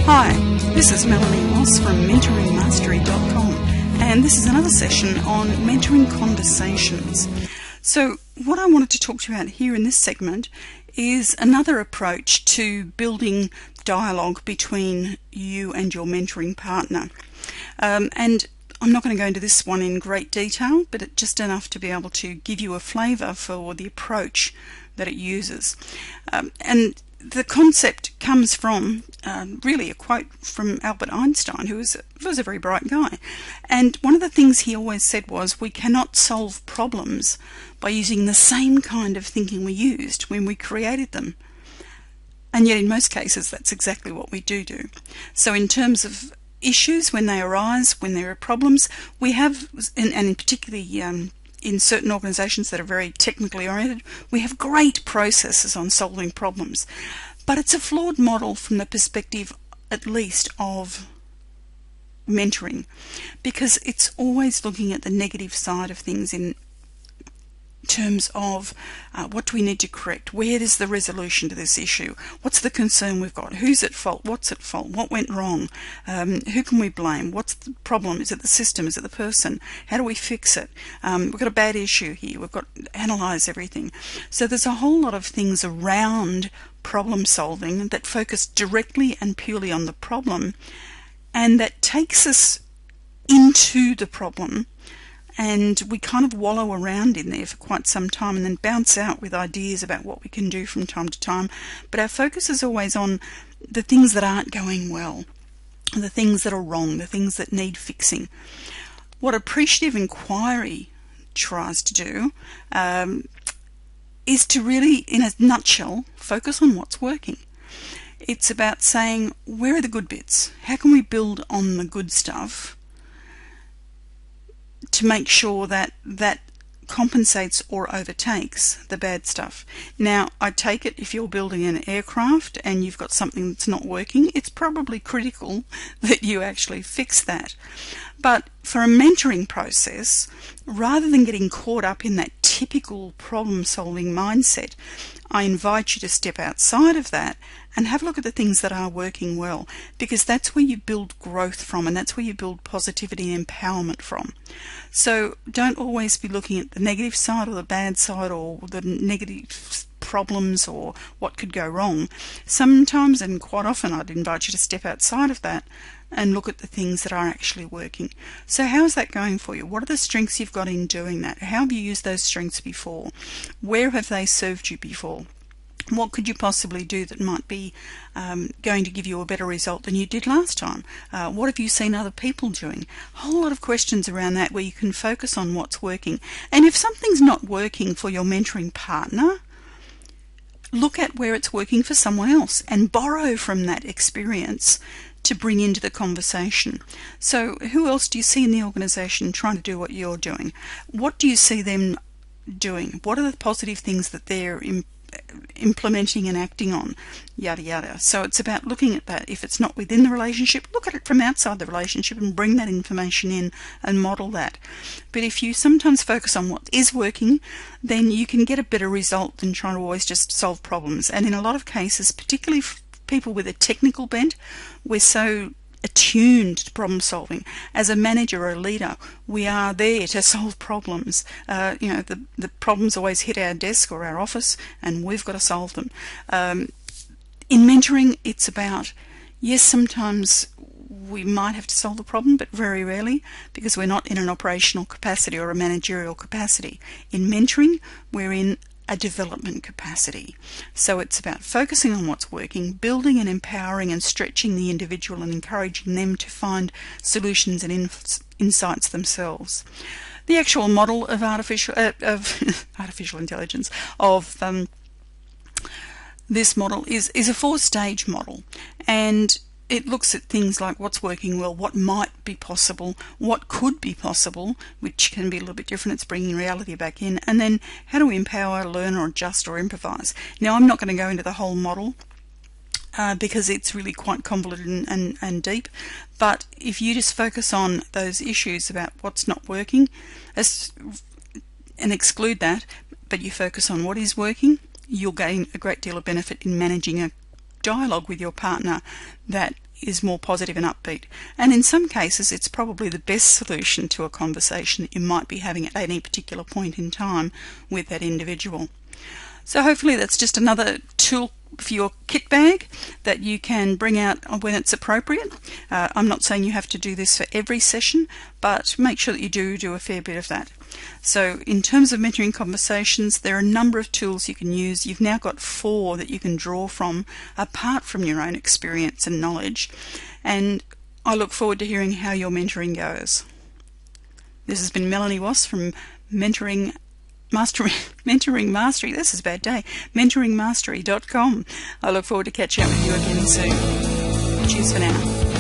Hi, this is Melanie Moss from mentoringmastery.com, and this is another session on mentoring conversations. So what I wanted to talk to you about here in this segment is another approach to building dialogue between you and your mentoring partner. And I'm not going to go into this one in great detail, but just enough to be able to give you a flavour for the approach that it uses. And the concept comes from really a quote from Albert Einstein, who was a very bright guy. And one of the things he always said was, we cannot solve problems by using the same kind of thinking we used when we created them. And yet in most cases that's exactly what we do. So in terms of issues, when they arise, when there are problems, we have, and particularly in certain organisations that are very technically oriented, we have great processes on solving problems. But it's a flawed model from the perspective, at least, of mentoring, because it's always looking at the negative side of things in terms of what do we need to correct, where is the resolution to this issue, what's the concern we've got, who's at fault, what's at fault, what went wrong, who can we blame, what's the problem, is it the system, is it the person, how do we fix it, we've got a bad issue here, we've got to analyse everything. So there's a whole lot of things around problem solving that focus directly and purely on the problem, and that takes us into the problem, and we kind of wallow around in there for quite some time and then bounce out with ideas about what we can do from time to time. But our focus is always on the things that aren't going well, the things that are wrong, the things that need fixing. What appreciative inquiry tries to do is to really, in a nutshell, focus on what's working. It's about saying, where are the good bits? How can we build on the good stuff to make sure that that compensates or overtakes the bad stuff? Now, I take it if you're building an aircraft and you've got something that's not working, it's probably critical that you actually fix that. But for a mentoring process, rather than getting caught up in that typical problem-solving mindset, I invite you to step outside of that and have a look at the things that are working well, because that's where you build growth from, and that's where you build positivity and empowerment from. So don't always be looking at the negative side or the bad side or the negative problems or what could go wrong. Sometimes, and quite often, I'd invite you to step outside of that and look at the things that are actually working. So how's that going for you? What are the strengths you've got in doing that? How have you used those strengths before? Where have they served you before? What could you possibly do that might be going to give you a better result than you did last time? What have you seen other people doing? A whole lot of questions around that where you can focus on what's working. And if something's not working for your mentoring partner, look at where it's working for someone else and borrow from that experience to bring into the conversation. So who else do you see in the organisation trying to do what you're doing? What do you see them doing? What are the positive things that they're implementing and acting on? Yada yada. So it's about looking at that. If it's not within the relationship, look at it from outside the relationship and bring that information in and model that. But if you sometimes focus on what is working, then you can get a better result than trying to always just solve problems. And in a lot of cases, particularly people with a technical bent, we're so attuned to problem solving. As a manager or a leader, we are there to solve problems. The problems always hit our desk or our office, and we've got to solve them. In mentoring, it's about, yes, sometimes we might have to solve the problem, but very rarely, because we're not in an operational capacity or a managerial capacity. In mentoring, we're in a development capacity. So it's about focusing on what's working, building and empowering and stretching the individual and encouraging them to find solutions and insights themselves. The actual model of artificial intelligence, of this model is a 4-stage model, and it looks at things like what's working well, what might be possible, what could be possible, which can be a little bit different. It's bringing reality back in. And then how do we empower, learn or adjust or improvise? Now, I'm not going to go into the whole model because it's really quite convoluted and deep. But if you just focus on those issues about what's not working and exclude that, but you focus on what is working, you'll gain a great deal of benefit in managing a dialogue with your partner that is more positive and upbeat. And in some cases, it's probably the best solution to a conversation that you might be having at any particular point in time with that individual. So hopefully that's just another tool for your kit bag that you can bring out when it's appropriate. I'm not saying you have to do this for every session, but make sure that you do a fair bit of that. So in terms of mentoring conversations, there are a number of tools you can use. You've now got 4 that you can draw from apart from your own experience and knowledge, and I look forward to hearing how your mentoring goes. This has been Melanie Wass from Mentoring Mastery. This is a bad day. mentoringmastery.com. I look forward to catching up with you again soon. Cheers for now.